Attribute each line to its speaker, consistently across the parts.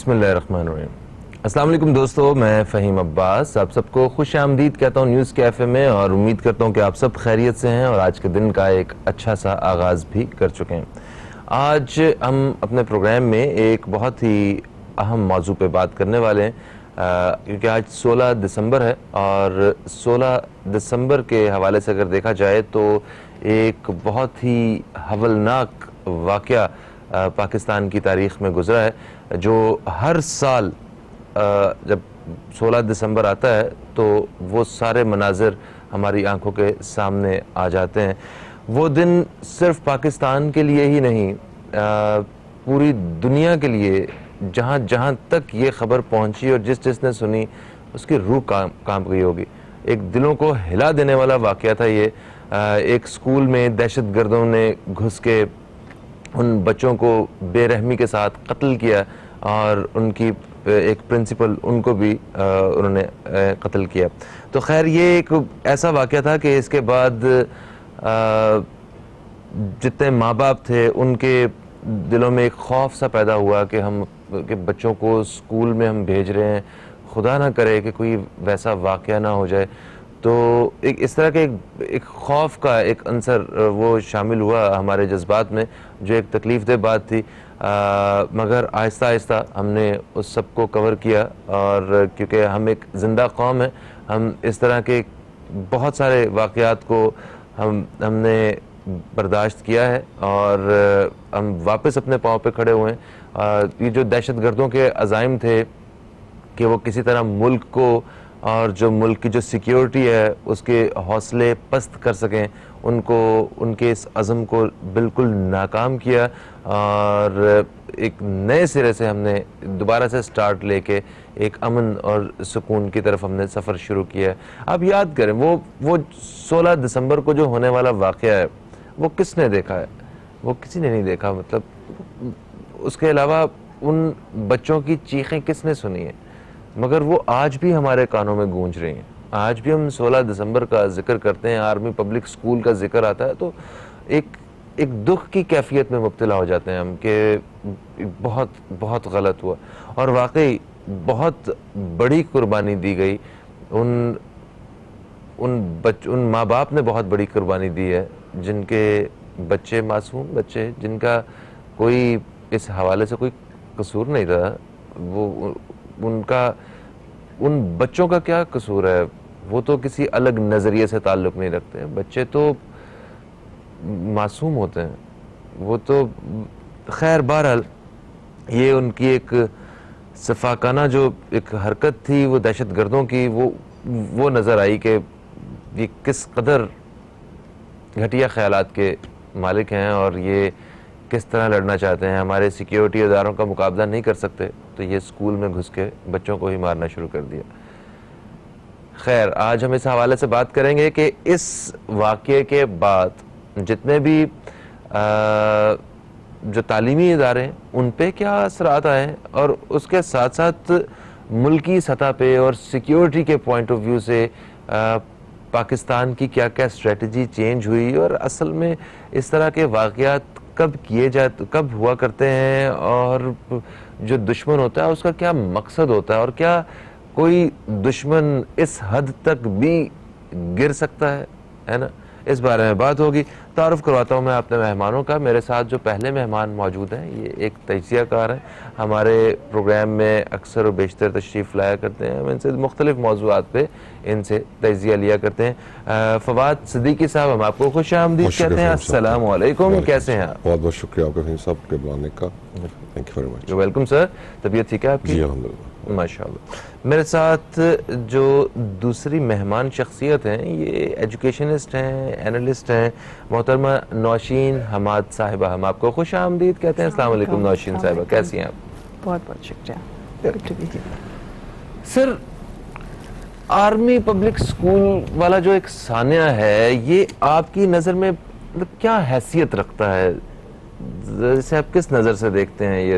Speaker 1: بسم اللہ الرحمن الرحیم۔ السلام علیکم دوستو، میں فہیم عباس آپ سب کو خوش آمدید کہتا ہوں نیوز کیفے میں، اور امید کرتا ہوں کہ آپ سب خیریت سے ہیں اور آج کے دن کا ایک اچھا سا آغاز بھی کر چکے ہیں۔ آج ہم اپنے پروگرام میں ایک بہت ہی اہم موضوع پہ بات کرنے والے ہیں، کیونکہ آج 16 دسمبر ہے، اور 16 دسمبر کے حوالے سے اگر دیکھا جائے تو ایک بہت ہی ہولناک واقعہ پاکستان کی تاریخ میں گزرا ہے، جو ہر سال جب 16 دسمبر آتا ہے تو وہ سارے مناظر ہماری آنکھوں کے سامنے آ جاتے ہیں۔ وہ دن صرف پاکستان کے لیے ہی نہیں، پوری دنیا کے لیے، جہاں جہاں تک یہ خبر پہنچی اور جس نے سنی اس کی روح کانپ گئی ہوگی۔ ایک دلوں کو ہلا دینے والا واقعہ تھا یہ۔ ایک سکول میں دہشت گردوں نے گھس کے ان بچوں کو بے رحمی کے ساتھ قتل کیا، اور ان کی ایک پرنسپل ان کو بھی انہوں نے قتل کیا۔ تو خیر یہ ایک ایسا واقعہ تھا کہ اس کے بعد جتنے ماں باپ تھے ان کے دلوں میں ایک خوف سا پیدا ہوا کہ بچوں کو اسکول میں ہم بھیج رہے ہیں، خدا نہ کرے کہ کوئی ویسا واقعہ نہ ہو جائے۔ تو ایک اس طرح کے ایک خوف کا ایک عنصر وہ شامل ہوا ہمارے جذبات میں، جو ایک تکلیف دہ بات تھی، مگر آہستہ آہستہ ہم نے اس سب کو کور کیا، اور کیونکہ ہم ایک زندہ قوم ہیں، ہم اس طرح کے بہت سارے واقعات کو ہم نے برداشت کیا ہے، اور ہم واپس اپنے پاؤں پہ کھڑے ہوئے ہیں۔ یہ جو دہشت گردوں کے عزائم تھے کہ وہ کسی طرح ملک کو اور جو ملک کی جو سیکیورٹی ہے اس کے حوصلے پست کر سکیں، ان کے اس عزم کو بالکل ناکام کیا، اور ایک نئے سرے سے ہم نے دوبارہ سے سٹارٹ لے کے ایک امن اور سکون کی طرف ہم نے سفر شروع کیا ہے۔ آپ یاد کریں وہ 16 دسمبر کو جو ہونے والا واقعہ ہے وہ کس نے دیکھا ہے؟ وہ کسی نے نہیں دیکھا، مطلب اس کے علاوہ ان بچوں کی چیخیں کس نے سنی ہیں؟ مگر وہ آج بھی ہمارے کانوں میں گونج رہی ہیں۔ آج بھی ہم 16 دسمبر کا ذکر کرتے ہیں، آرمی پبلک سکول کا ذکر آتا ہے تو ایک دکھ کی کیفیت میں مبتلا ہو جاتے ہیں ہم کہ بہت بہت غلط ہوا، اور واقعی بہت بڑی قربانی دی گئی۔ ان ماں باپ نے بہت بڑی قربانی دی ہے، جن کے بچے معصوم بچے، جن کا کوئی اس حوالے سے کوئی قصور نہیں تھا، ان بچوں کا کیا قصور ہے؟ وہ تو کسی الگ نظریے سے تعلق نہیں رکھتے، بچے تو معصوم ہوتے ہیں۔ وہ تو خیر بہرحال یہ ان کی ایک سفاکانہ جو ایک حرکت تھی وہ دہشت گردوں کی، وہ نظر آئی کہ یہ کس قدر گھٹیا خیالات کے مالک ہیں، اور یہ کس طرح لڑنا چاہتے ہیں۔ ہمارے سیکیورٹی اداروں کا مقابلہ نہیں کر سکتے تو یہ اسکول میں گھس کے بچوں کو ہی مارنا شروع کر دیا۔ خیر آج ہم اس حوالے سے بات کریں گے کہ اس واقعے کے بعد جتنے بھی جو تعلیمی ادارے ہیں ان پہ کیا اثرات آئے ہیں، اور اس کے ساتھ ساتھ ملکی سطح پہ اور سیکیورٹی کے پوائنٹ آف ویو سے پاکستان کی کیا کیا اسٹریٹجی چینج ہوئی، اور اصل میں اس طرح کے واقعات کب ہوا کرتے ہیں، اور جو دشمن ہوتا ہے اس کا کیا مقصد ہوتا ہے، اور کیا کوئی دشمن اس حد تک بھی گر سکتا ہے نا؟ اس بارے میں بات ہوگی۔ تعارف کرواتا ہوں میں اپنے مہمانوں کا۔ میرے ساتھ جو پہلے مہمان موجود ہیں یہ ایک تجزیہ کار ہیں، ہمارے پروگرام میں اکثر و بیشتر تشریف لایا کرتے ہیں، ہم ان سے مختلف موضوعات پہ ان سے تجزیہ لیا کرتے ہیں۔ فواد صدیقی صاحب، ہم آپ کو خوش آمدید کہتے ہیں۔ السلام علیکم، کیسے ہیں آپ؟
Speaker 2: بہت بہت شکریہ آپ کا فہیم صاحب کے بلانے کا، thank you very much.
Speaker 1: Welcome sir, طبیعت ٹھیک ہے آپ کی؟
Speaker 2: جی الحمدللہ،
Speaker 1: ماشاءاللہ۔ میرے ساتھ جو دوسری مہمان شخصیت ہیں یہ ایجوکیشنسٹ ہیں، اینالسٹ ہیں، محترمہ نوشین حماد صاحبہ، ہم آپ کو خوش آمدید کہتے ہیں۔ السلام علیکم نوشین صاحبہ، کیسی ہیں آپ؟
Speaker 3: بہت بہت شکریہ۔
Speaker 1: سر، آرمی پبلک سکول والا جو ایک سانحہ ہے یہ آپ کی نظر میں کیا حیثیت رکھتا ہے؟ اسے آپ کس نظر سے دیکھتے ہیں؟ یہ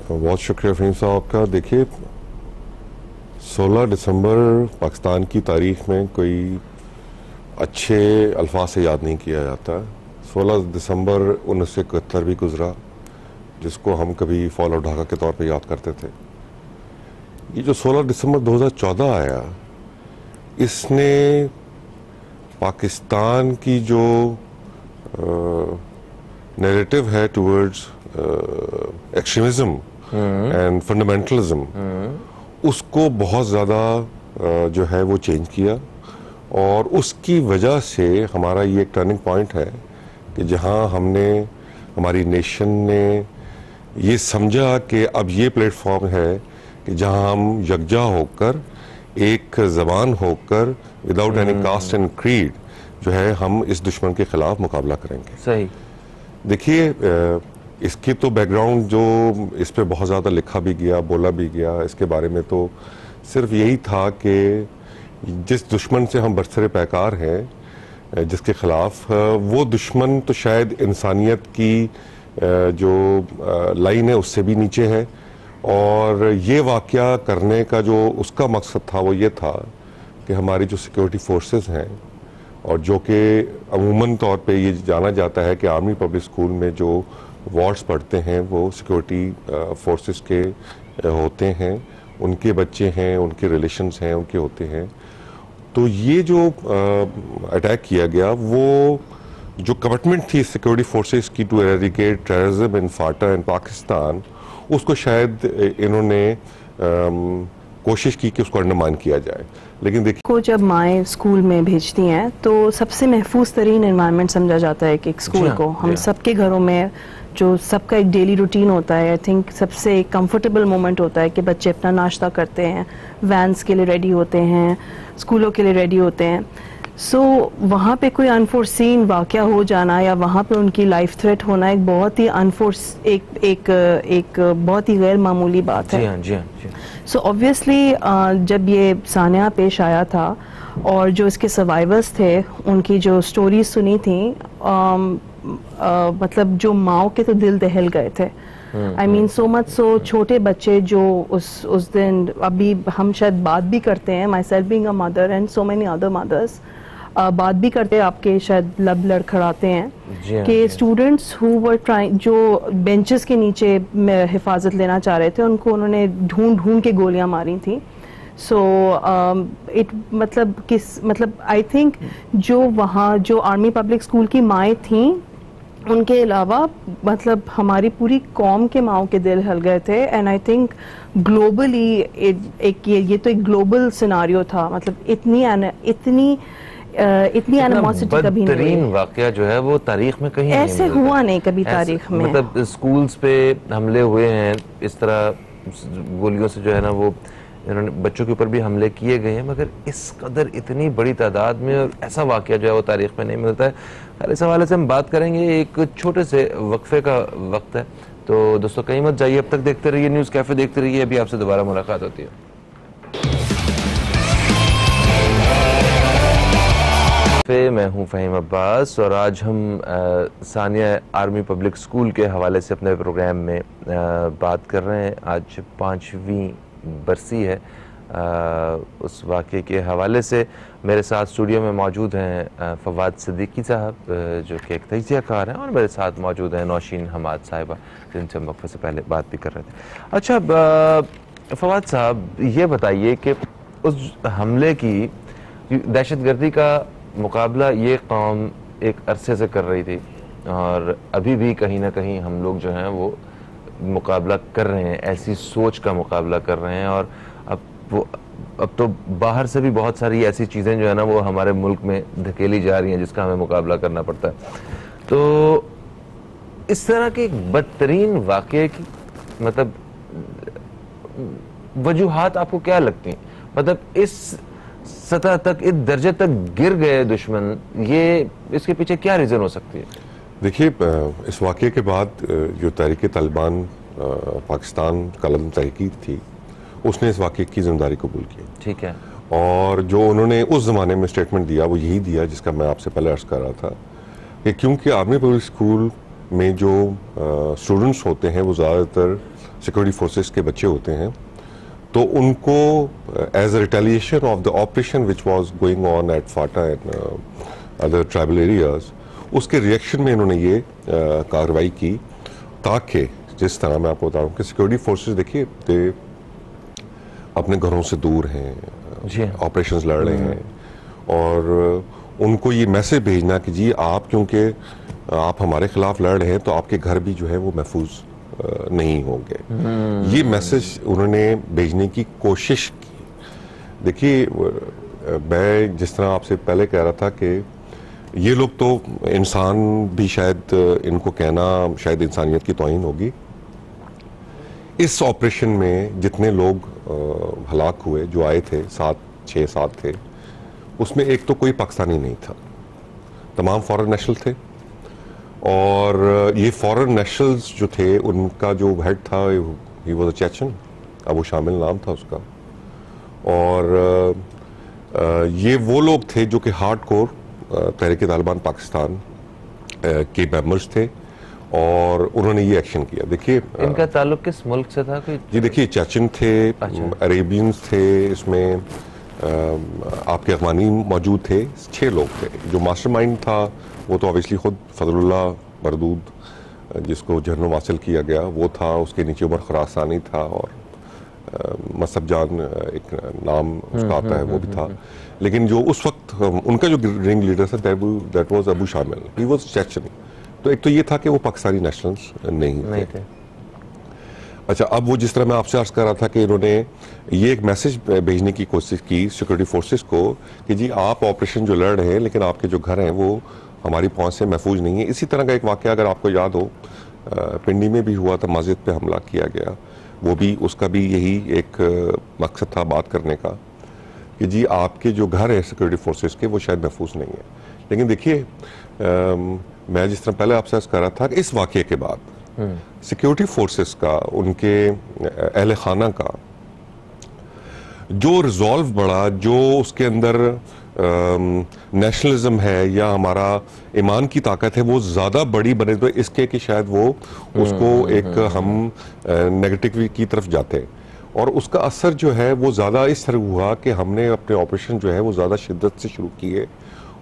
Speaker 2: بہت شکریہ فہیم صاحب کا۔ دیکھیے 16 دسمبر پاکستان کی تاریخ میں کوئی اچھے الفاظ سے یاد نہیں کیا جاتا۔ 16 دسمبر 1971 بھی گزرا، جس کو ہم کبھی فال آف ڈھاکہ کے طور پہ یاد کرتے تھے. یہ جو 16 دسمبر 2014 آیا, اس نے پاکستان کی جو نیریٹو ہے ٹورڈز ایکسٹریمزم اینڈ فنڈامنٹلزم, اس کو بہت زیادہ جو ہے وہ چینج کیا, اور اس کی وجہ سے ہمارا یہ ایک ٹرننگ پوائنٹ ہے کہ جہاں ہم نے, ہماری نیشن نے یہ سمجھا کہ اب یہ پلیٹ فارم ہے کہ جہاں ہم یکجا ہو کر, ایک زبان ہو کر, without any caste and creed جو ہے ہم اس دشمن کے خلاف مقابلہ کریں گے.
Speaker 1: صحیح.
Speaker 2: دیکھیے اس کی تو بیک گراؤنڈ جو اس پہ بہت زیادہ لکھا بھی گیا, بولا بھی گیا, اس کے بارے میں تو صرف یہی تھا کہ جس دشمن سے ہم برسر پیکار ہیں, جس کے خلاف, وہ دشمن تو شاید انسانیت کی جو لائن ہے اس سے بھی نیچے ہے, اور یہ واقعہ کرنے کا جو اس کا مقصد تھا وہ یہ تھا کہ ہماری جو سیکیورٹی فورسز ہیں, اور جو کہ عموماً طور پہ یہ جانا جاتا ہے کہ آرمی پبلک اسکول میں جو وارڈز پڑھتے ہیں وہ سیکیورٹی فورسز کے ہوتے ہیں, ان کے بچے ہیں, ان کے ریلیشنز ہیں, ان کے ہوتے ہیں. تو یہ جو اٹیک کیا گیا, وہ جو کمٹمنٹ تھی سیکیورٹی فورسز کی to eradicate terrorism in FATA in Pakistan, اس کو شاید انہوں نے کوشش کی کہ اس کو انڈرمائن کیا جائے. لیکن دیکھیے
Speaker 3: کو جب مائیں اسکول میں بھیجتی ہیں تو سب سے محفوظ ترین انوائرمنٹ سمجھا جاتا ہے کہ ایک اسکول کو, ہم سب کے گھروں میں جو سب کا ایک ڈیلی روٹین ہوتا ہے, آئی تھنک سب سے ایک کمفرٹیبل مومنٹ ہوتا ہے کہ بچے اپنا ناشتہ کرتے ہیں, وینس کے لیے ریڈی ہوتے ہیں, اسکولوں کے لیے ریڈی ہوتے ہیں. سو وہاں پہ کوئی انفورسین واقعہ ہو جانا یا وہاں پہ ان کی لائف تھریٹ ہونا ایک بہت ہی ایک بہت ہی غیر معمولی بات ہے. سو obviously جب یہ سانحہ پیش آیا تھا اور جو اس کے سروائیورز تھے ان کی جو سٹوریز سنی تھیں, مطلب جو ماؤں کے تو دل دہل گئے تھے. آئی مین سو مچ سو چھوٹے بچے جو اس دن, ابھی ہم شاید بات بھی کرتے ہیں, my self being a mother and so many other مدرس, بات بھی کرتے ہیں, آپ کے شاید لب لڑکھڑاتے ہیں کہ اسٹوڈنٹس ہو ور ٹرائنگ, جو بینچز کے نیچے حفاظت لینا چاہ رہے تھے, ان کو انہوں نے ڈھونڈ کے گولیاں ماری تھیں. سو مطلب آئی تھنک جو وہاں جو آرمی پبلک اسکول کی مائیں تھیں, ان کے علاوہ مطلب ہماری پوری قوم کے ماؤں کے دل ہل گئے تھے. اینڈ آئی تھنک گلوبلی یہ تو ایک گلوبل سیناریو تھا, مطلب اتنی اینیموسٹی کبھی نہیں
Speaker 1: بدترین واقعہ جو ہے وہ تاریخ میں کہیں
Speaker 3: ایسے ہوا نہیں کبھی تاریخ میں.
Speaker 1: مطلب اسکولز پہ حملے ہوئے ہیں اس طرح گولیوں سے جو ہے نا, وہ انہوں نے بچوں کے اوپر بھی حملے کیے گئے ہیں, مگر اس قدر اتنی بڑی تعداد میں اور ایسا واقعہ جو ہے وہ تاریخ میں نہیں ملتا ہے. اس حوالے سے ہم بات کریں گے, ایک چھوٹے سے وقفے کا وقت ہے. تو دوستو کہیں مت جائیے, اب تک دیکھتے رہیے نیوز کیفے, دیکھتے رہیے, ابھی آپ سے دوبارہ ملاقات ہوتی ہے. میں ہوں فہیم عباس, اور آج ہم ثانیہ آرمی پبلک اسکول کے حوالے سے اپنے پروگرام میں بات کر رہے ہیں. آج 5ویں برسی ہے اس واقعے کے حوالے سے. میرے ساتھ اسٹوڈیو میں موجود ہیں فواد صدیقی صاحب جو کہ ایک تجزیہ کار ہیں, اور میرے ساتھ موجود ہیں نوشین حماد صاحبہ جن سے ہم وقفے سے پہلے بات بھی کر رہے تھے. اچھا فواد صاحب, یہ بتائیے کہ اس حملے کی, دہشت گردی کا مقابلہ یہ قوم ایک عرصے سے کر رہی تھی, اور ابھی بھی کہیں نہ کہیں ہم لوگ جو ہیں وہ مقابلہ کر رہے ہیں, ایسی سوچ کا مقابلہ کر رہے ہیں, اور اب تو باہر سے بھی بہت ساری ایسی چیزیں جو ہے نا وہ ہمارے ملک میں دھکیلی جا رہی ہیں جس کا ہمیں مقابلہ کرنا پڑتا ہے. تو اس طرح کے ایک بدترین واقعے کی مطلب وجوہات آپ کو کیا لگتی ہیں؟ مطلب اس سطح تک, اس درجے تک گر گئے دشمن, یہ اس کے پیچھے کیا ریزن ہو سکتی ہے؟
Speaker 2: دیکھیے, اس واقعے کے بعد جو تحریک طالبان پاکستان کالم تحریک تھی, اس نے اس واقعے کی ذمہ داری قبول کی.
Speaker 1: ٹھیک ہے.
Speaker 2: اور جو انہوں نے اس زمانے میں اسٹیٹمنٹ دیا وہ یہی دیا جس کا میں آپ سے پہلے عرض کر رہا تھا, کہ کیونکہ آرمی پبلک اسکول میں جو اسٹوڈنٹس ہوتے ہیں وہ زیادہ تر سیکورٹی فورسز کے بچے ہوتے ہیں, تو ان کو as a retaliation of the operation which was going on at FATA and other tribal areas, اس کے ریئیکشن میں انہوں نے یہ کارروائی کی تاکہ جس طرح میں آپ کو بتا رہا ہوں کہ سیکورٹی فورسز دیکھیے اپنے گھروں سے دور ہیں, آپریشنز لڑ رہے ہیں, اور ان کو یہ میسج بھیجنا کہ جی آپ کیونکہ آپ ہمارے خلاف لڑ رہے ہیں تو آپ کے گھر بھی جو ہے وہ محفوظ نہیں ہوں گے, یہ میسج انہوں نے بھیجنے کی کوشش کی. دیکھیے میں جس طرح آپ سے پہلے کہہ رہا تھا کہ یہ لوگ تو انسان بھی شاید ان کو کہنا شاید انسانیت کی توہین ہوگی. اس آپریشن میں جتنے لوگ ہلاک ہوئے جو آئے تھے 6-7 تھے, اس میں ایک تو کوئی پاکستانی نہیں تھا, تمام فارن نیشنل تھے. اور یہ فارن نیشنلز جو تھے ان کا جو ہیڈ تھا ہی واز اے چیچن, ابو شامل نام تھا اس کا. اور یہ وہ لوگ تھے جو کہ ہارڈ کور تحریک طالبان پاکستان کے ممبرز تھے اور انہوں نے یہ ایکشن کیا. دیکھیے
Speaker 1: ان کا تعلق کس ملک سے تھا؟
Speaker 2: جی دیکھیے چیچن تھے, عربینز تھے, اس میں آپ کے افغانی موجود تھے, 6 لوگ تھے. جو ماسٹر مائنڈ تھا وہ تو اوبیسلی خود فضل اللہ مردود جس کو جہنم حاصل کیا گیا وہ تھا, اس کے نیچے عمر خراسانی تھا, اور مصب جان ایک نام اس کا آتا ہے وہ بھی تھا. لیکن جو اس وقت ان کا جو رنگ لیڈر تھا دیٹ واز ابو شامل, ہی واز چیچن. تو ایک تو یہ تھا کہ وہ پاکستانی نیشنلز نہیں تھے. اچھا, اب وہ جس طرح میں آپ سے عرض کر رہا تھا کہ انہوں نے یہ ایک میسج بھیجنے کی کوشش کی سیکورٹی فورسز کو کہ جی آپ آپریشن جو لڑ رہے ہیں لیکن آپ کے جو گھر ہیں وہ ہماری پہنچ سے محفوظ نہیں ہے. اسی طرح کا ایک واقعہ اگر آپ کو یاد ہو پنڈی میں بھی ہوا تھا, مسجد پہ حملہ کیا گیا, وہ بھی اس کا بھی یہی ایک مقصد تھا بات کرنے کا کہ جی آپ کے جو گھر ہیں سیکورٹی فورسز کے وہ شاید محفوظ نہیں ہیں. لیکن دیکھیے میں جس طرح پہلے آپ سے عرض کر رہا تھا کہ اس واقعے کے بعد سیکورٹی فورسز کا, ان کے اہل خانہ کا جو ریزالو بڑھا, جو اس کے اندر نیشنلزم ہے یا ہمارا ایمان کی طاقت ہے وہ زیادہ بڑی بنے تو اس کے کہ شاید وہ اس کو ایک ہم نیگیٹو کی طرف جاتے, اور اس کا اثر جو ہے وہ زیادہ اس طرح ہوا کہ ہم نے اپنے آپریشن جو ہے وہ زیادہ شدت سے شروع کیے.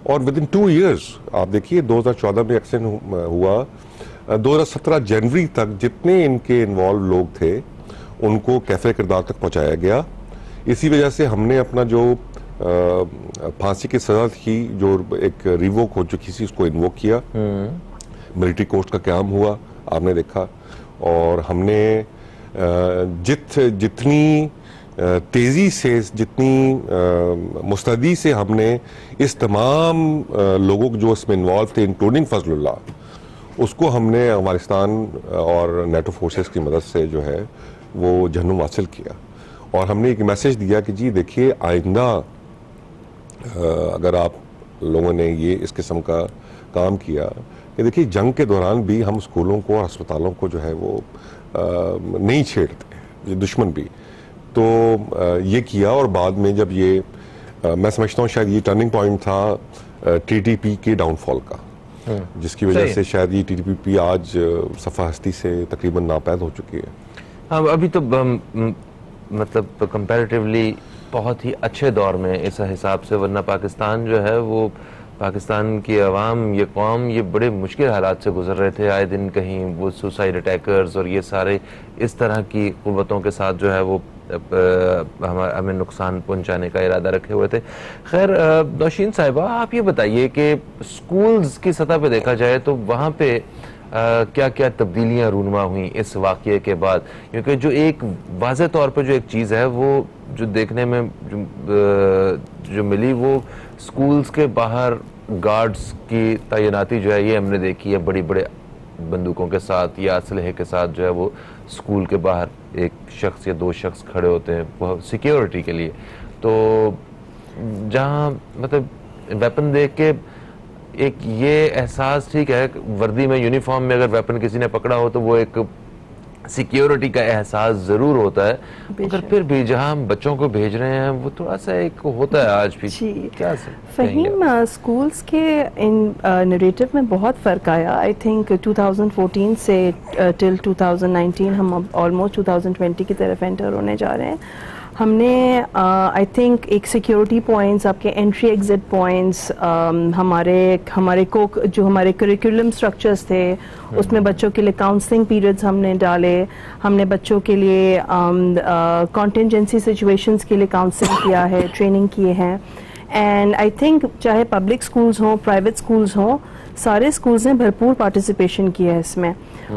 Speaker 2: اور ود ان 2 ایئرز آپ دیکھیے 2014 میں ایکسیڈنٹ ہوا, 2017 جنوری تک جتنے ان کے انوالو لوگ تھے ان کو کیفے کردار تک پہنچایا گیا. اسی وجہ سے ہم نے اپنا جو پھانسی کی سزا تھی جو ایک ریووک ہو چکی تھی اس کو انووک کیا, ملٹری کورٹ کا قیام ہوا آپ نے دیکھا, اور ہم نے جتنی تیزی سے جتنی مستعدی سے ہم نے اس تمام لوگوں جو اس میں انوالو تھے انکلوڈنگ فضل اللہ, اس کو ہم نے افغانستان اور نیٹو فورسز کی مدد سے جو ہے وہ جہنم حاصل کیا. اور ہم نے ایک میسج دیا کہ جی دیکھیے آئندہ اگر آپ لوگوں نے یہ اس قسم کا کام کیا کہ دیکھیے جنگ کے دوران بھی ہم اسکولوں کو اور ہسپتالوں کو جو ہے وہ نہیں چھیڑتے دشمن بھی, تو یہ کیا. اور بعد میں جب یہ میں سمجھتا ہوں شاید یہ ٹرننگ پوائنٹ تھا ٹی ٹی پی کے ڈاؤن فال کا, جس کی وجہ سے شاید یہ ٹی ٹی پی آج صفحہ ہستی سے تقریباً ناپید ہو چکی ہے.
Speaker 1: ہاں ابھی تو مطلب کمپیریٹیولی بہت ہی اچھے دور میں اس حساب سے, ورنہ پاکستان جو ہے وہ پاکستان کی عوام یہ قوم یہ بڑے مشکل حالات سے گزر رہے تھے. آئے دن کہیں وہ سوسائڈ اٹیکرز اور یہ سارے اس طرح کی قوتوں کے ساتھ جو ہے وہ ہمیں نقصان پہنچانے کا ارادہ رکھے ہوئے تھے. خیر نوشین صاحبہ آپ یہ بتائیے کہ سکولز کی سطح پہ دیکھا جائے تو وہاں پہ کیا کیا تبدیلیاں رونما ہوئیں اس واقعے کے بعد, کیونکہ جو ایک واضح طور پہ جو ایک چیز ہے وہ جو دیکھنے میں جو ملی وہ سکولز کے باہر گارڈز کی تعیناتی جو ہے یہ ہم نے دیکھی ہے, بڑی بڑے بندوقوں کے ساتھ یا اسلحے کے ساتھ جو ہے وہ سکول کے باہر ایک شخص یا 2 شخص کھڑے ہوتے ہیں وہ سیکیورٹی کے لیے. تو جہاں مطلب ویپن دیکھ کے ایک یہ احساس, ٹھیک ہے وردی میں یونیفارم میں اگر ویپن کسی نے پکڑا ہو تو وہ ایک سیکیورٹی کا احساس ضرور ہوتا ہے, مگر پھر بھی جہاں ہم بچوں کو بھیج رہے ہیں وہ تھوڑا سا ایک ہوتا ہے آج بھی. کیا
Speaker 3: فہیم سکولز کے نریٹو میں بہت فرق آیا. آئی تھنک 2014 سے ٹل 2019 ہم آلموسٹ 2020 کی طرف انٹر ہونے جا رہے ہیں. ہم نے آئی تھنک ایک سیکیورٹی پوائنٹس، آپ کے انٹری ایگزٹ پوائنٹس، ہمارے جو ہمارے کریکولم اسٹرکچرس تھے اس میں بچوں کے لیے کاؤنسلنگ پیریڈز ہم نے ڈالے، ہم نے بچوں کے لیے کانٹینجنسی سچویشنز کے لیے کاؤنسلنگ کیا ہے، ٹریننگ کیے ہیں. اینڈ آئی تھنک چاہے پبلک اسکولز ہوں، پرائیویٹ اسکولز ہوں، سارے اسکولز نے بھرپور پارٹیسپیشن کیا ہے اس میں.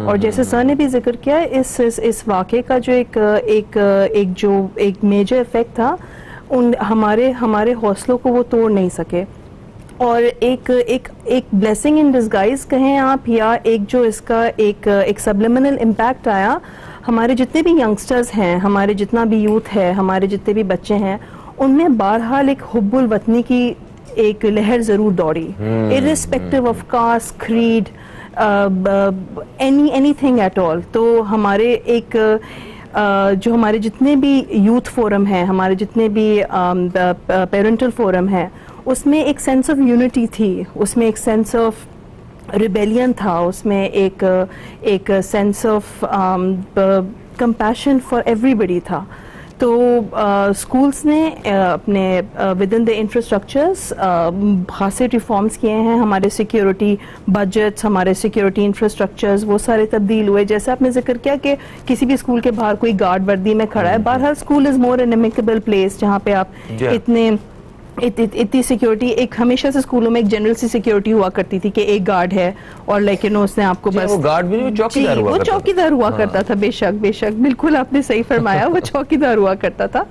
Speaker 3: اور جیسے سر نے بھی ذکر کیا اس واقعے کا جو ایک میجر افیکٹ تھا، ہمارے حوصلوں کو وہ توڑ نہیں سکے. اور ایک بلیسنگ ان ڈسگائز کہیں آپ، یا ایک جو اس کا ایک سبلیمنل امپیکٹ آیا، ہمارے جتنے بھی ینگسٹرز ہیں، ہمارے جتنا بھی یوتھ ہے، ہمارے جتنے بھی بچے ہیں، ان میں بہرحال ایک حب الوطنی کی ایک لہر ضرور دوڑی، irrespective of caste, creed, anything at all. تو ہمارے جو ہمارے جتنے بھی یوتھ فورم ہیں، ہمارے جتنے بھی پیرنٹل فورم ہیں، اس میں ایک سینس آف یونٹی تھی، اس میں ایک سینس آف ریبیلین تھا، اس میں ایک sense of compassion for everybody تھا. تو اسکولس نے اپنے ود ان دا انفراسٹرکچرس خاصے ریفارمس کیے ہیں. ہمارے سیکیورٹی بجٹس، ہمارے سیکیورٹی انفراسٹرکچرز وہ سارے تبدیل ہوئے. جیسے آپ نے ذکر کیا کہ کسی بھی اسکول کے باہر کوئی گارڈ وردی میں کھڑا ہے، بہرحال school is more an amicable place جہاں پہ آپ اتنی سیکیورٹی، ایک ہمیشہ سے اسکولوں میں ایک جنرل سی سیکیورٹی ہوا کرتی تھی کہ ایک گارڈ ہے اور لیکن اس نے آپ کو بس وہ چوکیدار ہوا کرتا تھا. بے شک بالکل آپ نے صحیح فرمایا، وہ چوکیدار ہوا کرتا تھا.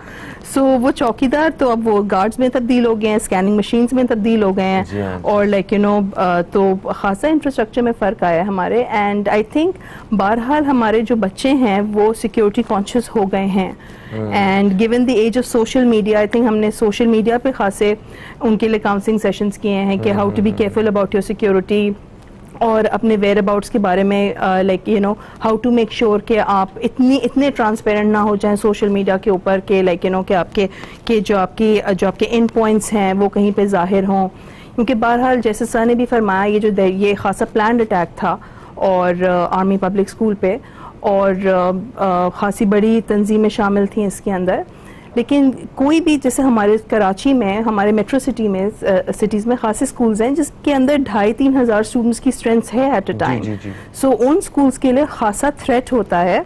Speaker 3: سو وہ چوکیدار تو اب وہ گارڈز میں تبدیل ہو گئے ہیں، اسکیننگ مشینز میں تبدیل ہو گئے ہیں، اور تو خاصا انفراسٹرکچر میں فرق آیا ہے ہمارے. اینڈ آئی تھنک بہرحال ہمارے جو بچے ہیں وہ سیکیورٹی کانشیس ہو گئے ہیں. And given the age of social media, I think ہم نے سوشل میڈیا پہ خاصے ان کے لیے کاؤنسلنگ سیشنز کیے ہیں کہ how to be careful about your security, اور اپنے ویئر اباؤٹس کے بارے میں like how to make sure کہ آپ اتنے ٹرانسپیرنٹ نہ ہو جائیں سوشل میڈیا کے اوپر کہ لائک کہ آپ کے جو آپ کے ان پوائنٹس ہیں وہ کہیں پہ ظاہر ہوں. کیونکہ بہرحال جیسے سر نے بھی فرمایا، یہ خاصا پلانڈ اٹیک تھا اور آرمی پبلک اسکول پہ، اور خاصی بڑی تنظیمیں شامل تھیں اس کے اندر. لیکن کوئی بھی، جیسے ہمارے کراچی میں، ہمارے میٹرو سٹیز میں خاصے اسکولز ہیں جس کے اندر 2,500-3,000 اسٹوڈنٹس کی اسٹرینتھ ہے ایٹ اے ٹائم. سو ان اسکولز کے لیے خاصا تھریٹ ہوتا ہے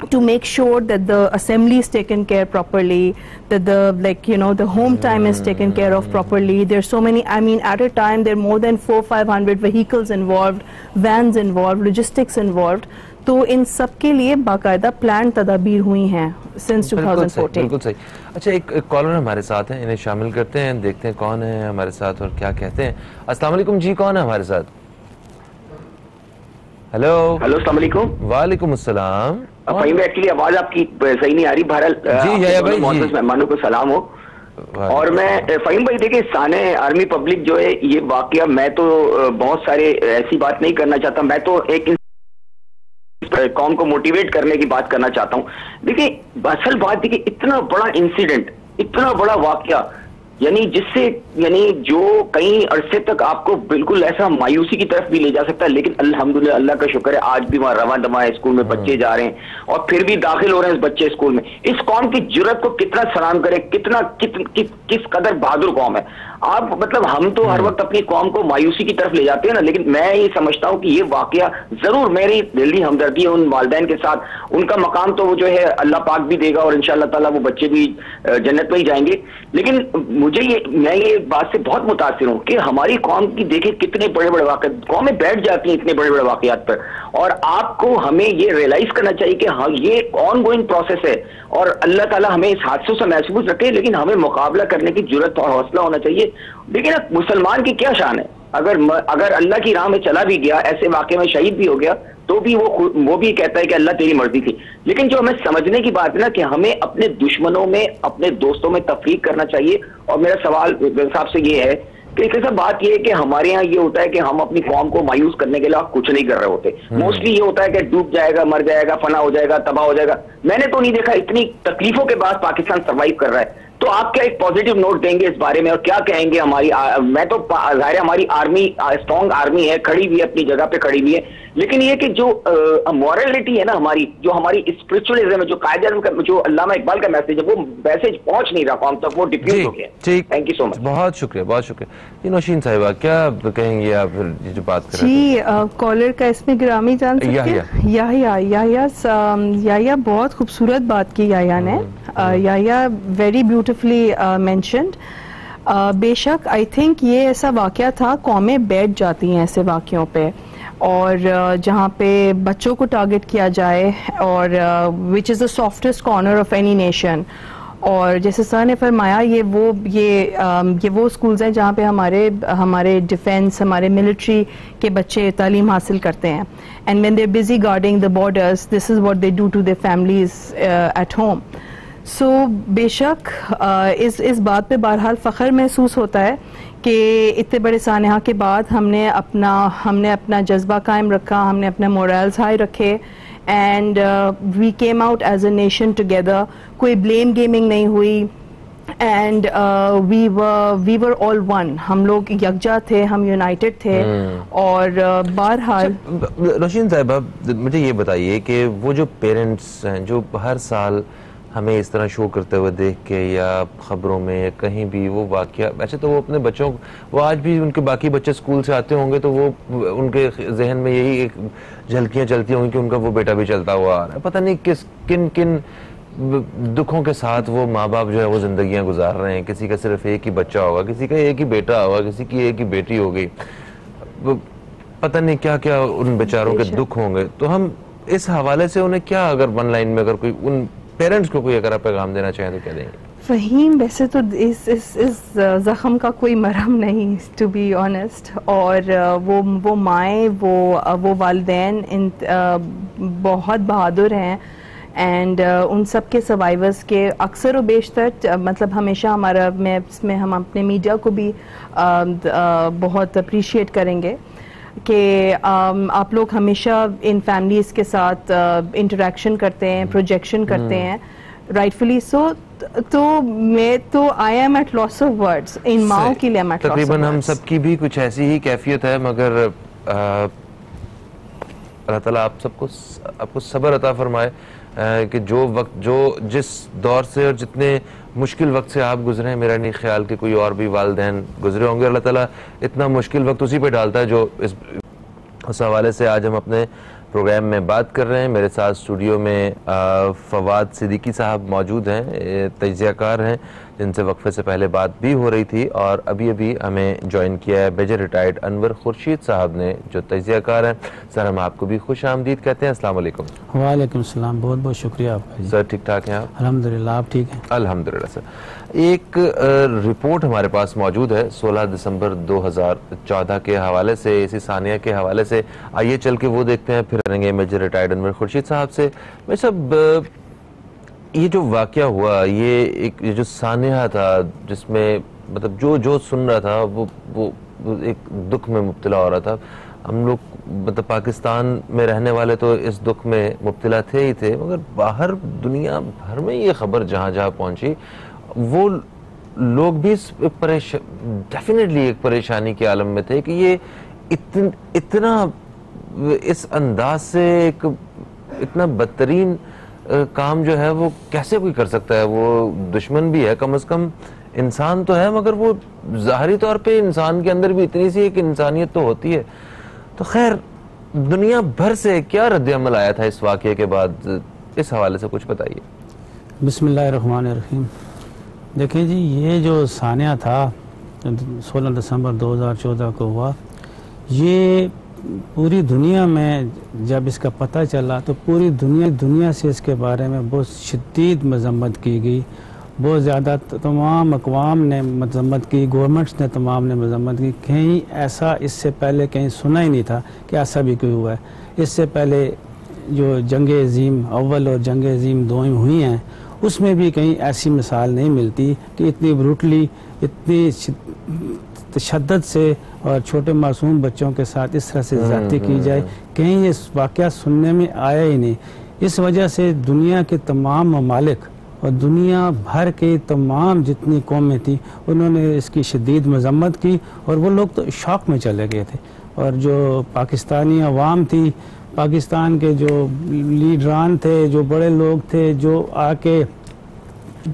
Speaker 3: to make sure that the assembly is taken care properly, that the home time is taken care of properly. There's so many, I mean at a time there are more than 400-500 vehicles involved, vans involved, logistics involved. تو ان سب کے لیے باقاعدہ plan تدابیر ہوئی ہیں since 2014.
Speaker 1: بالکل صحیح. اچھا، ایک کالر ہمارے ساتھ ہیں، انہیں شامل کرتے ہیں، دیکھتے ہیں کون ہے ہمارے ساتھ اور کیا کہتے ہیں. السلام علیکم جی، کون ہے ہمارے ساتھ؟ ہیلو
Speaker 4: السلام علیکم.
Speaker 1: وعلیکم السلام.
Speaker 4: فہیم بھائی، ایکچولی آواز آپ کی صحیح نہیں آ رہی. بہرحال معزز مہمانوں کو سلام ہو. اور میں فہیم بھائی دیکھیں، سانحہ آرمی پبلک جو ہے یہ واقعہ، میں تو بہت سارے ایسی بات نہیں کرنا چاہتا، میں تو ایک قوم کو موٹیویٹ کرنے کی بات کرنا چاہتا ہوں. دیکھیں اصل بات دیکھیں، اتنا بڑا انسیڈنٹ، اتنا بڑا واقعہ، یعنی جس سے جو کئی عرصے تک آپ کو بالکل ایسا مایوسی کی طرف بھی لے جا سکتا ہے، لیکن الحمدللہ اللہ کا شکر ہے آج بھی وہاں رواں دواں ہے، اسکول میں بچے جا رہے ہیں اور پھر بھی داخل ہو رہے ہیں اس بچے اسکول میں. اس قوم کی جرت کو کتنا سلام کرے، کس قدر بہادر قوم ہے. آپ مطلب ہم تو ہر وقت اپنی قوم کو مایوسی کی طرف لے جاتے ہیں نا، لیکن میں یہ سمجھتا ہوں کہ یہ واقعہ ضرور، میری دلی ہمدردی ہے ان والدین کے ساتھ. ان کا مقام تو وہ جو ہے اللہ پاک بھی دے گا اور انشاءاللہ تعالیٰ وہ بچے بھی جنت میں ہی جائیں گے. لیکن میں یہ بات سے بہت متاثر ہوں کہ ہماری قوم کی دیکھیں کتنے بڑے بڑے واقعات، قومیں بیٹھ جاتی ہیں اتنے بڑے بڑے واقعات پر، اور آپ کو ہمیں یہ ریئلائز کرنا چاہیے کہ ہاں یہ آن گوئنگ پروسیس ہے اور اللہ تعالیٰ ہمیں اس حادثوں سے محفوظ رکھے، لیکن ہمیں مقابلہ کرنے کی جرت اور حوصلہ ہونا چاہیے. لیکن مسلمان کی کیا شان ہے، اگر اللہ کی راہ میں چلا بھی گیا، ایسے واقعے میں شہید بھی ہو گیا، تو بھی وہ بھی کہتا ہے کہ اللہ تیری مرضی تھی. لیکن جو ہمیں سمجھنے کی بات ہے نا کہ ہمیں اپنے دشمنوں میں، اپنے دوستوں میں تفریق کرنا چاہیے. اور میرا سوال صاحب سے یہ ہے کہ ایک ایسا بات یہ ہے کہ ہمارے ہاں یہ ہوتا ہے کہ ہم اپنی قوم کو مایوس کرنے کے لیے کچھ نہیں کر رہے ہوتے. موسٹلی یہ ہوتا ہے کہ ڈوب جائے گا، مر جائے گا، فنا ہو جائے گا، تباہ ہو جائے گا. میں نے تو نہیں دیکھا اتنی تکلیفوں کے بعد پاکستان سروائیو کر رہا ہے. تو آپ کیا ایک پازیٹیو نوٹ دیں گے اس بارے میں, اور کیا کہیں گے ہماری, میں تو ظاہر ہے ہماری آرمی اسٹرانگ آرمی ہے, کھڑی ہوئی ہے اپنی جگہ پہ کھڑی ہوئی ہے, لیکن یہ کہ جو مورلٹی ہے نا ہماری, جو ہماری اسپرچولیزم ہے, جو قائد اعظم جو علامہ اقبال کا میسج ہے, وہ میسج پہنچ نہیں رہا قوم تک, وہ ڈیفیوز ہو گیا. تھینک یو سو مچ.
Speaker 1: بہت شکریہ, بہت شکریہ. جی نوشین صاحبہ کیا کہیں گے آپ جو بات کر رہے
Speaker 3: ہیں؟ جی کالر کا اس میں گرامی جان سکتے ہیں, یا بہت خوبصورت بات کی یا نے, یا ویری بیوٹیفلی مینشنڈ. بے شک آئی تھنک یہ ایسا واقعہ تھا, قومیں بیٹھ جاتی ہیں ایسے واقعوں پہ, اور جہاں پہ بچوں کو ٹارگٹ کیا جائے, اور which is the softest corner of any nation. اور جیسے سر نے فرمایا یہ وہ اسکولز ہیں جہاں پہ ہمارے ڈیفینس, ہمارے ملٹری کے بچے تعلیم حاصل کرتے ہیں. And when they are busy guarding the borders, this is what they do to their families at home. So بے شک اس بات پہ بہرحال فخر محسوس ہوتا ہے کہ اتنے بڑے سانحہ کے بعد ہم نے اپنا جذبہ قائم رکھا, ہم نے اپنے مورائلز ہائی رکھے, and we came out as a nation together. کوئی بلیم گیمنگ نہیں ہوئی, and we were all one, ہم لوگ یکجا تھے, ہم یونائٹڈ تھے. اور بہرحال
Speaker 1: روشین صاحبہ مجھے یہ بتائیے کہ وہ جو پیرنٹس ہیں جو ہر سال ہمیں اس طرح شو کرتے ہوئے دیکھ کے یا خبروں میں یا کہیں بھی وہ واقعہ, ویسے تو وہ اپنے بچوں, وہ آج بھی ان کے باقی بچے اسکول سے آتے ہوں گے تو وہ ان کے ذہن میں یہی ایک جھلکیاں چلتی ہوں گی کہ ان کا وہ بیٹا بھی چلتا ہوا آ رہا ہے. پتہ نہیں کن دکھوں کے ساتھ وہ ماں باپ جو ہے وہ زندگیاں گزار رہے ہیں. کسی کا صرف ایک ہی بچہ ہوگا, کسی کا ایک ہی بیٹا ہوگا, کسی کی ایک ہی بیٹی ہوگی, پتہ نہیں کیا کیا ان بیچاروں کے دکھ ہوں گے. تو ہم اس حوالے سے انہیں کیا, اگر ون لائن میں اگر کوئی ان پیرنٹس کو کوئی اگر آپ پیغام دینا چاہیں تو کیا دیں گے؟
Speaker 3: فہیم ویسے تو اس زخم کا کوئی مرہم نہیں, ٹو بی آنیسٹ. اور وہ مائیں, وہ والدین بہت بہادر ہیں, اینڈ ان سب کے سروائیورس کے اکثر و بیشتر مطلب ہمیشہ ہم اپنے میڈیا کو بھی بہت اپریشیٹ کریں گے کہ آپ لوگ ہمیشہ ان فیملیز کے ساتھ انٹریکشن کرتے ہیں, پروجیکشن کرتے ہیں, رائٹفلی سو. تو میں تو I am at loss of words, ان ماؤں کے لیے
Speaker 1: تقریباً ہم سب کی بھی کچھ ایسی ہی کیفیت ہے, مگر اللہ تعالیٰ آپ سب کو صبر عطا فرمائے کہ جس دور سے اور جتنے مشکل وقت سے آپ گزرے ہیں, میرا نہیں خیال کہ کوئی اور بھی والدین گزرے ہوں گے. اللہ تعالیٰ اتنا مشکل وقت اسی پہ ڈالتا ہے جو اس حوالے سے آج ہم اپنے پروگرام میں بات کر رہے ہیں. میرے ساتھ اسٹوڈیو میں فواد صدیقی صاحب موجود ہیں, تجزیہ کار ہیں جن سے وقفے سے پہلے بات بھی ہو رہی تھی, اور ابھی ہمیں جوائن کیا ہے میجر ریٹائرڈ انور خورشید صاحب نے جو تجزیہ کار ہیں. سر ہم آپ کو بھی خوش آمدید کہتے ہیں. السلام علیکم.
Speaker 5: وعلیکم السلام, بہت بہت شکریہ آپ کا.
Speaker 1: سر ٹھیک ٹھاک ہیں آپ؟
Speaker 5: الحمدللہ, آپ ٹھیک ہیں؟
Speaker 1: الحمدللہ. سر ایک رپورٹ ہمارے پاس موجود ہے 16 دسمبر 2014 کے حوالے سے, اسی ثانیہ کے حوالے سے. آئیے چل کے وہ دیکھتے ہیں, پھر کریں گے میجر ریٹائرڈ انور خورشید صاحب سے. میں سب یہ جو واقعہ ہوا, یہ جو سانحہ تھا جس میں مطلب جو سن رہا تھا وہ ایک دکھ میں مبتلا ہو رہا تھا. ہم لوگ مطلب پاکستان میں رہنے والے تو اس دکھ میں مبتلا تھے ہی تھے, مگر باہر دنیا بھر میں یہ خبر جہاں پہنچی وہ لوگ بھی ڈیفینیٹلی ایک پریشانی کے عالم میں تھے کہ یہ اتنا اس انداز سے ایک اتنا بدترین کام جو ہے وہ کیسے کوئی کر سکتا ہے. وہ دشمن بھی ہے, کم از کم انسان تو ہے, مگر وہ ظاہری طور پہ انسان کے اندر بھی اتنی سی ایک انسانیت تو ہوتی ہے. تو خیر دنیا بھر سے کیا رد عمل آیا تھا اس واقعے کے بعد, اس حوالے سے کچھ بتائیے.
Speaker 5: بسم اللہ الرحمن الرحیم. دیکھیں جی, یہ جو سانحہ تھا 16 دسمبر 2014 کو ہوا, یہ پوری دنیا میں جب اس کا پتہ چلا تو پوری دنیا سے اس کے بارے میں بہت شدید مذمت کی گئی. بہت زیادہ تمام اقوام نے مذمت کی, گورنمنٹس نے تمام نے مذمت کی. کہیں ایسا اس سے پہلے کہیں سنا ہی نہیں تھا کہ ایسا بھی کوئی ہوا ہے. اس سے پہلے جو جنگ عظیم اول اور جنگ عظیم دوئم ہوئی ہیں اس میں بھی کہیں ایسی مثال نہیں ملتی کہ اتنی بروٹلی, اتنی تشدد سے اور چھوٹے معصوم بچوں کے ساتھ اس طرح سے زیادتی کی جائے. کہیں یہ واقعہ سننے میں آیا ہی نہیں. اس وجہ سے دنیا کے تمام ممالک اور دنیا بھر کے تمام جتنی قومیں تھیں انہوں نے اس کی شدید مذمت کی اور وہ لوگ تو شوق میں چلے گئے تھے. اور جو پاکستانی عوام تھی, پاکستان کے جو لیڈران تھے, جو بڑے لوگ تھے, جو آ کے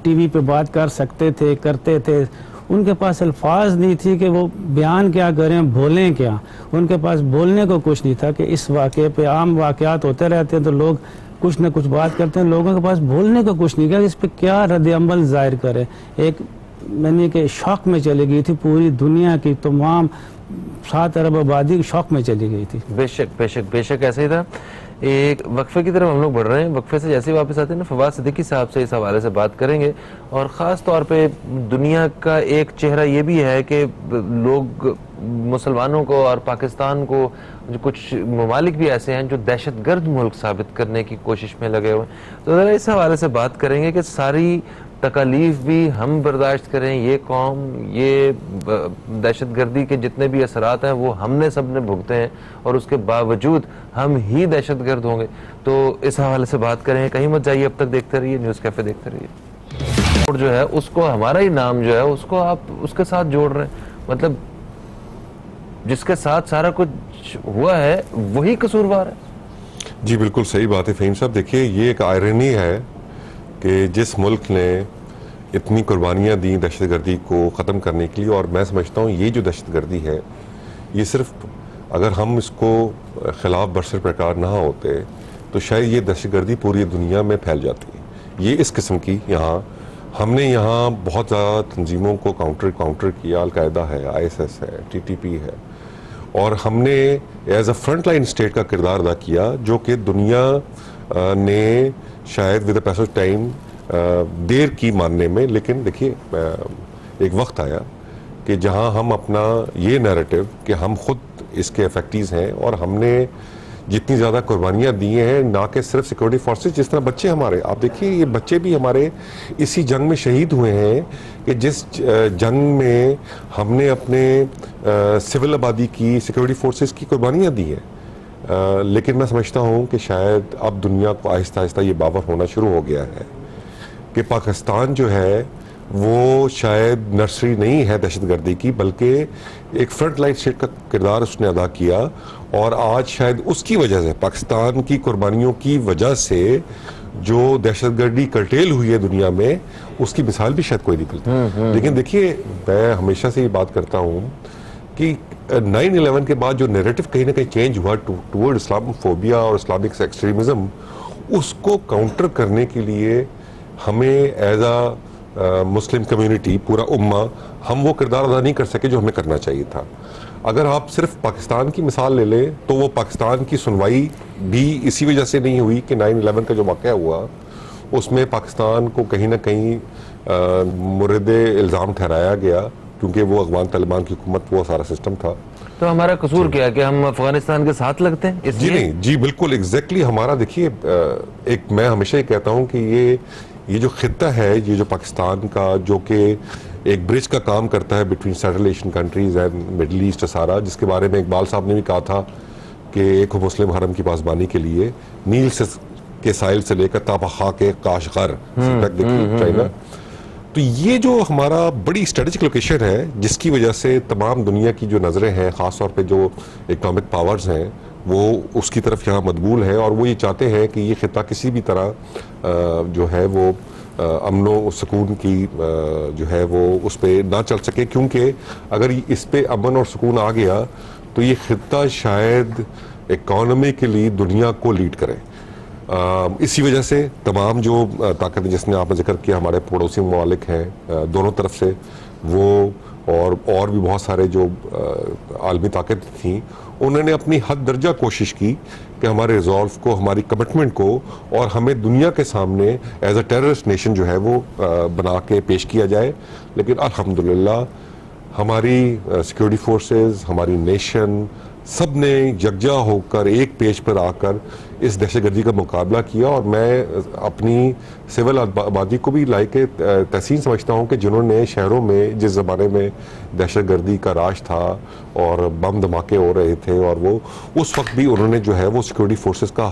Speaker 5: ٹی وی پہ بات کر سکتے تھے, کرتے تھے, ان کے پاس الفاظ نہیں تھی کہ وہ بیان کیا کریں, بولیں کیا. ان کے پاس بولنے کو کچھ نہیں تھا کہ اس واقعے پہ عام واقعات ہوتے رہتے ہیں تو لوگ کچھ نہ کچھ بات کرتے ہیں, لوگوں کے پاس بولنے کو کچھ نہیں کیا کہ اس پہ کیا رد عمل ظاہر کرے. ایک میں کہ شوق میں چلی گئی تھی پوری دنیا کی تمام 7 ارب آبادی شوق میں چلی گئی تھی.
Speaker 1: بے شک بے شک بے شک ایسا ہی تھا. ایک وقفے کی طرف ہم لوگ بڑھ رہے ہیں. وقفے سے جیسے واپس آتے ہیں نا, فواد صدیقی صاحب سے اس حوالے سے بات کریں گے, اور خاص طور پہ دنیا کا ایک چہرہ یہ بھی ہے کہ لوگ مسلمانوں کو اور پاکستان کو, کچھ ممالک بھی ایسے ہیں جو دہشت گرد ملک ثابت کرنے کی کوشش میں لگے ہوئے ہیں. تو ذرا اس حوالے سے بات کریں گے کہ ساری تکالیف بھی ہم برداشت کریں, یہ قوم, یہ دہشت گردی کے جتنے بھی اثرات ہیں وہ ہم نے سب نے بھگتے ہیں, اور اس کے باوجود ہم ہی دہشت گرد ہوں گے. تو اس حوالے سے بات کریں. کہیں مت جائیے, اب تک دیکھتے رہیے نیوز کیفے, دیکھتے رہیے. اور جو ہے اس کو ہمارا ہی نام جو ہے اس کو آپ اس کے ساتھ جوڑ رہے ہیں, مطلب جس کے ساتھ سارا کچھ ہوا ہے وہی قصوروار ہے.
Speaker 2: جی بالکل صحیح بات ہے فہیم صاحب. دیکھیے یہ ایک آئرنی ہے کہ جس ملک نے اتنی قربانیاں دیں دہشت گردی کو ختم کرنے کے لیے, اور میں سمجھتا ہوں یہ جو دہشت گردی ہے یہ صرف اگر ہم اس کو خلاف برسر پیکار نہ ہوتے تو شاید یہ دہشت گردی پوری دنیا میں پھیل جاتی. یہ اس قسم کی یہاں ہم نے یہاں بہت زیادہ تنظیموں کو کاؤنٹر کیا. القاعدہ ہے, ISS ہے, TTP ہے, اور ہم نے as a front line state کا کردار ادا کیا جو کہ دنیا نے شاید ود پیس آف ٹائم دیر کی ماننے میں. لیکن دیکھیے ایک وقت آیا کہ جہاں ہم اپنا یہ نیریٹو کہ ہم خود اس کے افیکٹیز ہیں, اور ہم نے جتنی زیادہ قربانیاں دی ہیں, نہ کہ صرف سیکورٹی فورسز, جس طرح بچے ہمارے, آپ دیکھیے یہ بچے بھی ہمارے اسی جنگ میں شہید ہوئے ہیں کہ جس جنگ میں ہم نے اپنے سول آبادی کی, سیکورٹی فورسز کی قربانیاں دی ہیں. لیکن میں سمجھتا ہوں کہ شاید اب دنیا کو آہستہ آہستہ یہ باور ہونا شروع ہو گیا ہے کہ پاکستان جو ہے وہ شاید نرسری نہیں ہے دہشت گردی کی, بلکہ ایک فرنٹ لائن اسٹیٹ کا کردار اس نے ادا کیا. اور آج شاید اس کی وجہ سے, پاکستان کی قربانیوں کی وجہ سے جو دہشت گردی کرٹیل ہوئی ہے دنیا میں, اس کی مثال بھی شاید کوئی نہیں ملتی. لیکن دیکھیے میں ہمیشہ سے یہ بات کرتا ہوں کہ 9/11 کے بعد جو نیریٹو کہیں نہ کہیں چینج ہوا ٹورڈ اسلام فوبیا اور اسلامک ایکسٹریمزم, اس کو کاؤنٹر کرنے کے لیے ہمیں ایز اے مسلم کمیونٹی, پورا امہ, ہم وہ کردار ادا نہیں کر سکے جو ہمیں کرنا چاہیے تھا. اگر آپ صرف پاکستان کی مثال لے لیں تو وہ پاکستان کی سنوائی بھی اسی وجہ سے نہیں ہوئی کہ 9/11 کا جو واقعہ ہوا اس میں پاکستان کو کہیں نہ کہیں مورد الزام ٹھہرایا گیا, کیونکہ وہ افغان طالبان کی حکومت, وہ سارا سسٹم تھا.
Speaker 1: تو ہمارا قصور کیا کہ ہم افغانستان کے ساتھ لگتے ہیں اس
Speaker 2: جی نہیں, جی بالکل ایگزیکٹلی ہمارا. دیکھیے ایک میں ہمیشہ یہ کہتا ہوں کہ یہ جو خطہ ہے, یہ جو پاکستان کا, جو کہ ایک برج کا کام کرتا ہے between Central Asian countries and Middle East سارا, جس کے بارے میں اقبال صاحب نے بھی کہا تھا کہ ایک مسلم حرم کی پاسبانی کے لیے نیل کے ساحل سے لے کر تا خاک کاشغر تک چائنا. تو یہ جو ہمارا بڑی اسٹریٹجک لوکیشن ہے جس کی وجہ سے تمام دنیا کی جو نظریں ہیں, خاص طور پہ جو اکنامک پاورز ہیں, وہ اس کی طرف یہاں مدبول ہے, اور وہ یہ چاہتے ہیں کہ یہ خطہ کسی بھی طرح جو ہے وہ امن و سکون کی جو ہے وہ اس پہ نہ چل سکے, کیونکہ اگر اس پہ امن اور سکون آ گیا تو یہ خطہ شاید اکانومیکلی دنیا کو لیڈ کرے. اسی وجہ سے تمام جو طاقتیں جس نے آپ نے ذکر کیا, ہمارے پڑوسی ممالک ہیں دونوں طرف سے, وہ اور بھی بہت سارے جو عالمی طاقتیں تھیں, انہوں نے اپنی حد درجہ کوشش کی کہ ہمارے ریزولو کو, ہماری کمٹمنٹ کو, اور ہمیں دنیا کے سامنے ایز اے ٹیررسٹ نیشن جو ہے وہ بنا کے پیش کیا جائے. لیکن الحمدللہ ہماری سیکورٹی فورسز, ہماری نیشن, سب نے یکجا ہو کر ایک پیج پر آ کر اس دہشت گردی کا مقابلہ کیا. اور میں اپنی سول آبادی کو بھی لائق تحسین سمجھتا ہوں کہ جنہوں نے شہروں میں جس زمانے میں دہشت گردی کا راج تھا اور بم دھماکے ہو رہے تھے, اور وہ اس وقت بھی انہوں نے جو ہے وہ سیکورٹی فورسز کا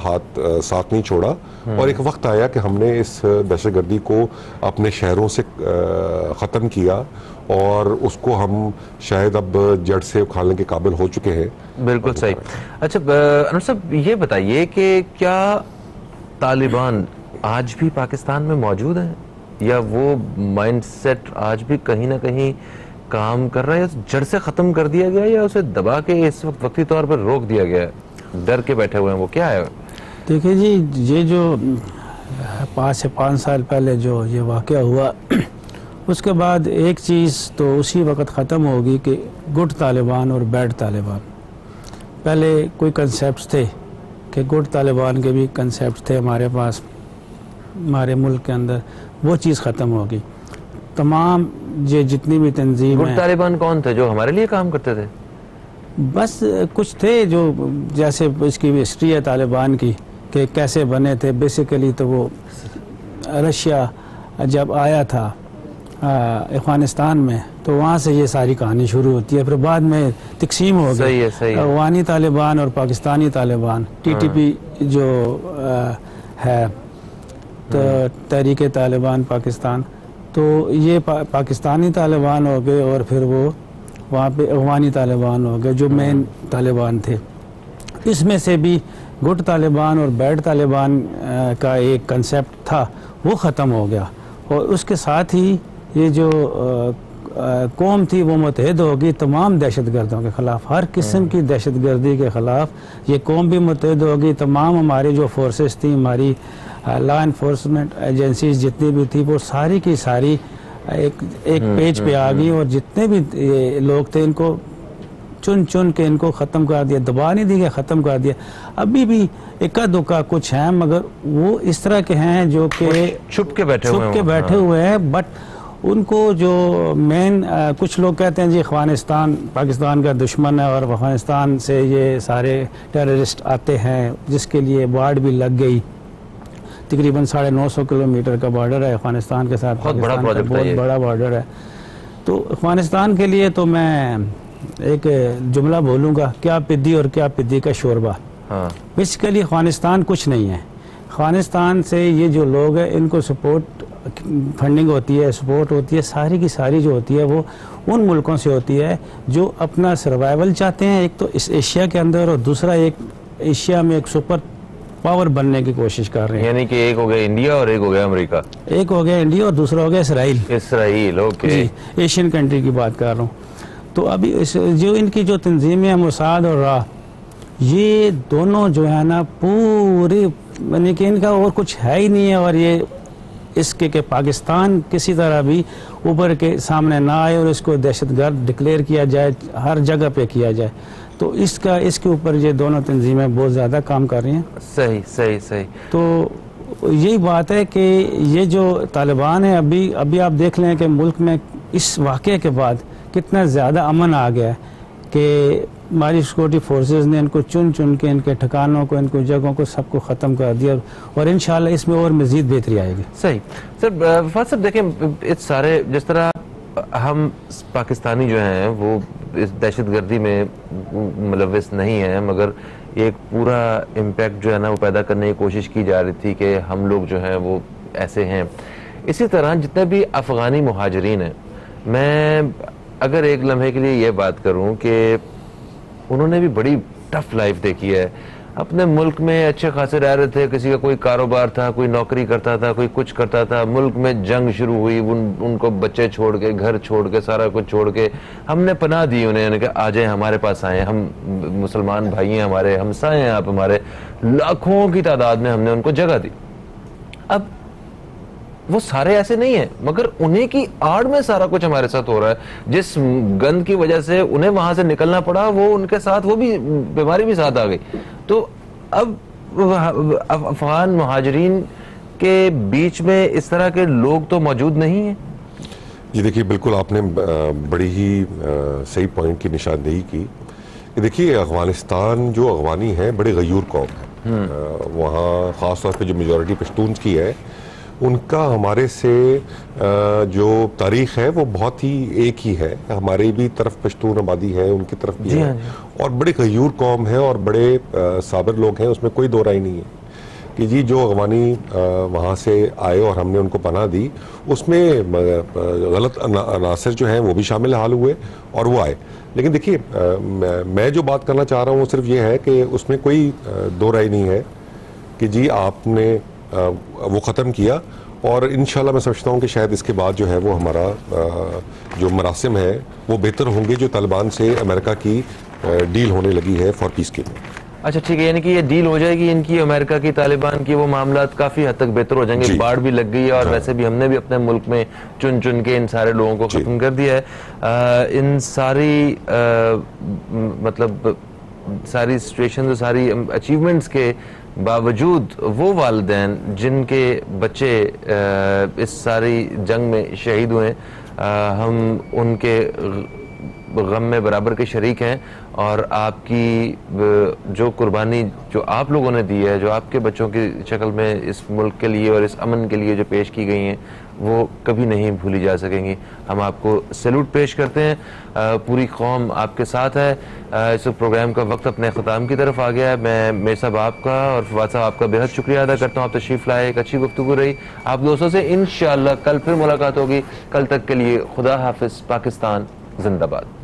Speaker 2: ساتھ نہیں چھوڑا, اور ایک وقت آیا کہ ہم نے اس دہشت گردی کو اپنے شہروں سے ختم کیا, اور اس کو ہم شاید اب جڑ سے اکھاڑنے کے قابل ہو چکے ہیں.
Speaker 1: بالکل صحیح. اچھا انور صاحب یہ بتائیے کہ کیا طالبان آج بھی پاکستان میں موجود ہیں, یا وہ مائنڈ سیٹ آج بھی کہیں نہ کہیں کام کر رہا ہے, جڑ سے ختم کر دیا گیا یا اسے دبا کے اس وقت وقتی طور پر روک دیا گیا ہے, ڈر کے بیٹھے ہوئے ہیں, وہ کیا ہے؟
Speaker 5: دیکھیں جی, یہ جو 5 سے 5 سال پہلے جو یہ واقعہ ہوا, اس کے بعد ایک چیز تو اسی وقت ختم ہوگی کہ گڈ طالبان اور بیڈ طالبان. پہلے کوئی کنسیپٹس تھے کہ گڈ طالبان کے بھی کنسیپٹس تھے ہمارے پاس ہمارے ملک کے اندر, وہ چیز ختم ہوگی. تمام یہ جتنی بھی تنظیم
Speaker 1: گڈ طالبان کون تھے جو ہمارے لیے کام کرتے تھے؟
Speaker 5: بس کچھ تھے جو, جیسے اس کی ہسٹری ہے طالبان کی کہ کیسے بنے تھے. بیسیکلی تو وہ رشیا جب آیا تھا افغانستان میں تو وہاں سے یہ ساری کہانی شروع ہوتی ہے, پھر بعد میں تقسیم ہو گئی. افغانی طالبان اور Pakistani Taliban, T T P جو ہے تحریک طالبان پاکستان, تو یہ پاکستانی طالبان ہو گئے, اور پھر وہ وہاں پہ افغانی طالبان ہو گئے جو مین طالبان تھے. اس میں سے بھی گڈ طالبان اور بیڈ طالبان کا ایک کنسیپٹ تھا, وہ ختم ہو گیا. اور اس کے ساتھ ہی یہ جو قوم تھی وہ متحد ہوگی تمام دہشت گردوں کے خلاف, ہر قسم کی دہشت گردی کے خلاف یہ قوم بھی متحد ہوگی. تمام ہماری جو فورسز تھیں, ہماری لا انفورسمنٹ ایجنسیز جتنی بھی تھی, وہ ساری کی ساری ایک پیج پہ آ گئی, اور جتنے بھی لوگ تھے ان کو چن چن کے ان کو ختم کر دیا, دبا نہیں دیا, ختم کر دیا. ابھی بھی اکا دکا کچھ ہیں, مگر وہ اس طرح کے ہیں جو کہ
Speaker 1: چھپ کے بیٹھے
Speaker 5: ہوئے ہیں. بٹ ان کو جو مین کچھ لوگ کہتے ہیں جی افغانستان پاکستان کا دشمن ہے, اور افغانستان سے یہ سارے ٹیررسٹ آتے ہیں, جس کے لیے بارڈ بھی لگ گئی. تقریباً 950 کلومیٹر کا بارڈر ہے افغانستان کے ساتھ,
Speaker 1: بہت
Speaker 5: بڑا بارڈر ہے. تو افغانستان کے لیے تو میں ایک جملہ بولوں گا, کیا پدی اور کیا پدی کا شوربہ. بیسیکلی افغانستان کچھ نہیں ہے. افغانستان سے یہ جو لوگ ہیں ان کو سپورٹ فنڈنگ ہوتی ہے, سپورٹ ہوتی ہے, ساری کی ساری جو ہوتی ہے وہ ان ملکوں سے ہوتی ہے جو اپنا سروائیول چاہتے ہیں, ایک تو اس ایشیا کے اندر, اور دوسرا ایک ایشیا میں ایک سپر پاور بننے کی کوشش کر رہے ہیں.
Speaker 1: یعنی کہ ایک ہو گیا انڈیا اور ایک ہو گیا امریکہ.
Speaker 5: ایک ہو گیا انڈیا اور دوسرا ہو گیا اسرائیل.
Speaker 1: اوکے,
Speaker 5: جی ایشین کنٹری کی بات کر رہا ہوں. تو ابھی جو ان کی جو تنظیمیں ہیں موساد اور راہ, یہ دونوں جو ہے نا پوری یعنی کہ ان کا اور کچھ ہے ہی نہیں ہے. اور یہ اس کے کہ پاکستان کسی طرح بھی اوپر کے سامنے نہ آئے اور اس کو دہشت گرد ڈکلیئر کیا جائے, ہر جگہ پہ کیا جائے. تو اس کے اوپر یہ دونوں تنظیمیں بہت زیادہ کام کر رہی ہیں.
Speaker 1: صحیح.
Speaker 5: تو یہی بات ہے کہ یہ جو طالبان ہیں, ابھی آپ دیکھ لیں کہ ملک میں اس واقعے کے بعد کتنا زیادہ امن آ گیا ہے کہ ہماری سیکورٹی فورسز نے ان کو چن کے ان کے ٹھکانوں کو, ان کو جگہوں کو سب کو ختم کر دیا, اور انشاءاللہ اس میں اور مزید بہتری آئے گی.
Speaker 1: صحیح. سر وفاد صاحب دیکھیں, اس سارے جس طرح ہم پاکستانی جو ہیں وہ اس دہشت گردی میں ملوث نہیں ہیں, مگر ایک پورا امپیکٹ جو ہے نا وہ پیدا کرنے کی کوشش کی جا رہی تھی کہ ہم لوگ جو ہیں وہ ایسے ہیں. اسی طرح جتنے بھی افغانی مہاجرین ہیں, میں اگر ایک لمحے کے لیے یہ بات کروں کہ انہوں نے بھی بڑی ٹف لائف دیکھی ہے. اپنے ملک میں اچھے خاصے رہ رہے تھے, کسی کا کوئی کاروبار تھا, کوئی نوکری کرتا تھا, کوئی کچھ کرتا تھا. ملک میں جنگ شروع ہوئی, ان کو بچے چھوڑ کے, گھر چھوڑ کے, سارا کچھ چھوڑ کے ہم نے پناہ دی انہیں, یعنی کہ آ جائیں ہمارے پاس آئیں, ہم مسلمان بھائی ہیں, ہمارے ہمسائے ہیں آپ ہمارے. لاکھوں کی تعداد میں ہم نے ان کو جگہ دی. اب وہ سارے ایسے نہیں ہیں, مگر انہیں کی آڑ میں سارا کچھ ہمارے ساتھ ہو رہا ہے. جس گند کی وجہ سے انہیں وہاں سے نکلنا پڑا, وہ ان کے ساتھ وہ بھی بیماری بھی ساتھ آ گئی. تو اب افغان مہاجرین کے بیچ میں اس طرح کے لوگ تو موجود نہیں ہیں.
Speaker 2: جی دیکھیے, بالکل آپ نے بڑی ہی صحیح پوائنٹ کی نشاندہی کی. دیکھیے افغانستان جو افغانی ہے بڑے غیور قوم ہے, وہاں خاص طور پہ جو میجورٹی پشتونز کی ہے ان کا ہمارے سے جو تاریخ ہے وہ بہت ہی ایک ہی ہے. ہماری بھی طرف پشتون آبادی ہے, ان کی طرف بھی ہے, اور بڑے غیور قوم ہے اور بڑے صابر لوگ ہیں, اس میں کوئی دو رائے نہیں ہے کہ جی جو افغانی وہاں سے آئے اور ہم نے ان کو پناہ دی, اس میں غلط عناصر جو ہیں وہ بھی شامل حال ہوئے اور وہ آئے. لیکن دیکھیے میں جو بات کرنا چاہ رہا ہوں وہ صرف یہ ہے کہ اس میں کوئی دو رائے نہیں ہے کہ جی آپ نے وہ ختم کیا, اور انشاءاللہ میں سمجھتا ہوں کہ شاید اس کے بعد جو ہے وہ ہمارا جو مراسم ہے وہ بہتر ہوں گے جو طالبان سے امریکہ کی ڈیل ہونے لگی ہے فار پیس کے.
Speaker 1: اچھا ٹھیک ہے, یعنی کہ یہ ڈیل ہو جائے گی ان کی, امریکہ کی طالبان کی, وہ معاملات کافی حد تک بہتر ہو جائیں گے. باڑ بھی لگ گئی ہے اور ویسے بھی ہم نے بھی اپنے ملک میں چن چن کے ان سارے لوگوں کو ختم کر دیا ہے. ان ساری مطلب ساری سچویشنز اور ساری اچیومنٹس کے باوجود وہ والدین جن کے بچے اس ساری جنگ میں شہید ہوئے, ہم ان کے غم میں برابر کے شریک ہیں, اور آپ کی جو قربانی جو آپ لوگوں نے دی ہے, جو آپ کے بچوں کی شکل میں اس ملک کے لیے اور اس امن کے لیے جو پیش کی گئی ہیں, وہ کبھی نہیں بھولی جا سکیں گی. ہم آپ کو سیلوٹ پیش کرتے ہیں, پوری قوم آپ کے ساتھ ہے. اس پروگرام کا وقت اپنے اختتام کی طرف آ گیا ہے. میں میر صاحب آپ کا اور فواد صاحب آپ کا بہت شکریہ ادا کرتا ہوں, آپ تشریف لائے, ایک اچھی گفتگو رہی. آپ دوستوں سے انشاءاللہ کل پھر ملاقات ہوگی. کل تک کے لیے خدا حافظ. پاکستان زندہ باد.